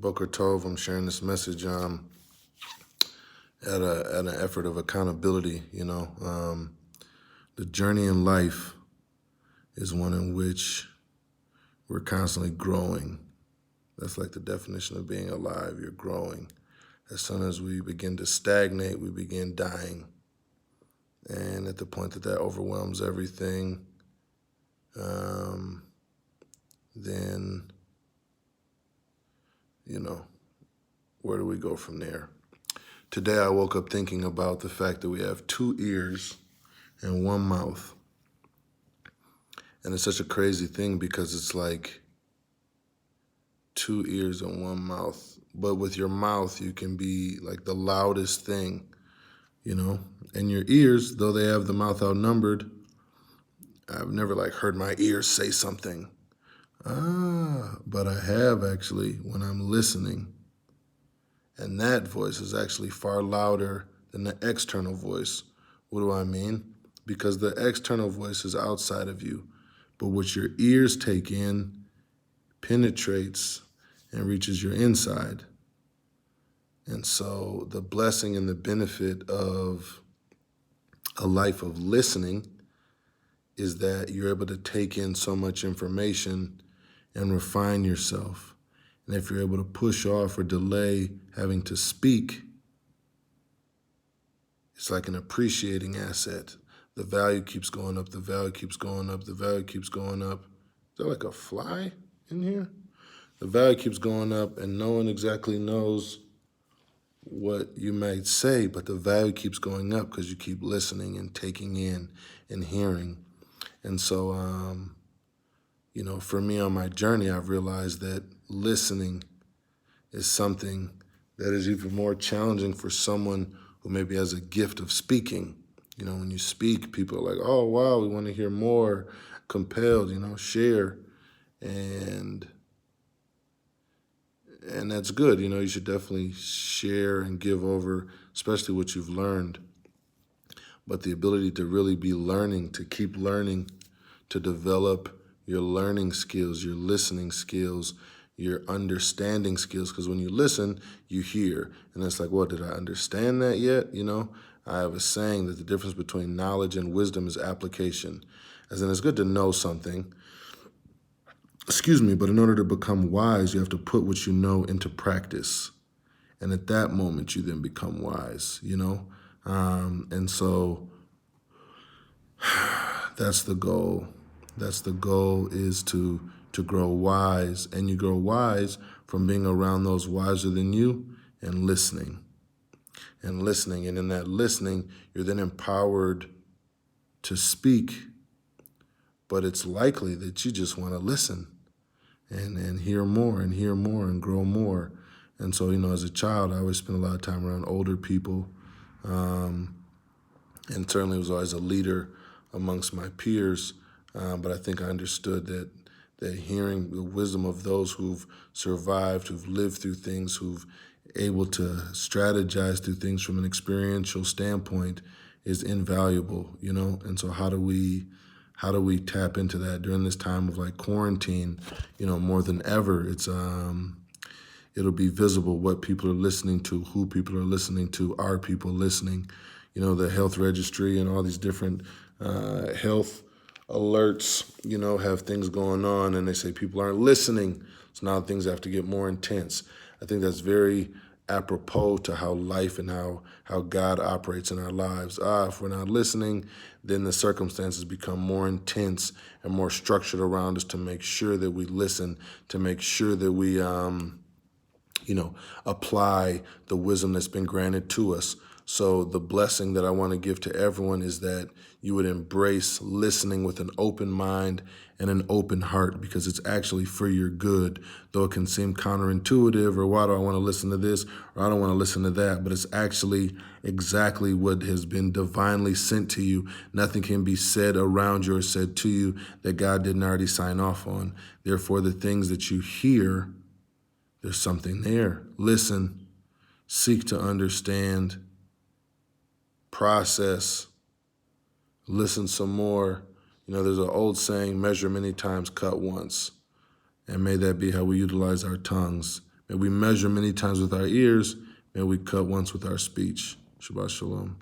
Boker Tov. I'm sharing this message at an effort of accountability. The journey in life is one in which we're constantly growing. That's like the definition of being alive. You're growing. As soon as we begin to stagnate, we begin dying. And at the point that overwhelms everything, then, where do we go from there? Today I woke up thinking about the fact that we have 2 ears and 1 mouth. And it's such a crazy thing because it's like 2 ears and 1 mouth. But with your mouth, you can be like the loudest thing, And your ears, though they have the mouth outnumbered, I've never heard my ears say something. But I have actually when I'm listening. And that voice is actually far louder than the external voice. What do I mean? Because the external voice is outside of you, but what your ears take in penetrates and reaches your inside. And so the blessing and the benefit of a life of listening is that you're able to take in so much information and refine yourself. And if you're able to push off or delay having to speak, it's like an appreciating asset. The value keeps going up, the value keeps going up, the value keeps going up. Is there like a fly in here? The value keeps going up and no one exactly knows what you might say, but the value keeps going up because you keep listening and taking in and hearing. And so, for me on my journey, I've realized that listening is something that is even more challenging for someone who maybe has a gift of speaking. When you speak, people are like, oh, wow, we want to hear more, compelled, share. And that's good. You should definitely share and give over, especially what you've learned. But the ability to really be learning, to keep learning, to develop your learning skills, your listening skills, your understanding skills. Because when you listen, you hear. And it's like, well, did I understand that yet? I have a saying that the difference between knowledge and wisdom is application. As in, it's good to know something. But in order to become wise, you have to put what you know into practice. And at that moment, you then become wise, And so that's the goal. That's the goal, is to grow wise. And you grow wise from being around those wiser than you and listening. And in that listening, you're then empowered to speak. But it's likely that you just want to listen and hear more and grow more. And so, as a child, I always spent a lot of time around older people, and certainly was always a leader amongst my peers. But I think I understood that hearing the wisdom of those who've survived, who've lived through things, who've able to strategize through things from an experiential standpoint is invaluable, And so how do we tap into that during this time of quarantine, more than ever? It'll be visible what people are listening to, who people are listening to, are people listening, the health registry and all these different health alerts, have things going on and they say people aren't listening. So now things have to get more intense. I think that's very apropos to how life and how God operates in our lives. If we're not listening, then the circumstances become more intense and more structured around us to make sure that we listen, to make sure that we, apply the wisdom that's been granted to us. So the blessing that I want to give to everyone is that you would embrace listening with an open mind and an open heart, because it's actually for your good. Though it can seem counterintuitive, or why do I want to listen to this, or I don't want to listen to that, but it's actually exactly what has been divinely sent to you. Nothing can be said around you or said to you that God didn't already sign off on. Therefore, the things that you hear, there's something there. Listen, seek to understand, process, listen some more. There's an old saying, measure many times, cut once. And may that be how we utilize our tongues. May we measure many times with our ears. May we cut once with our speech. Shabbat shalom.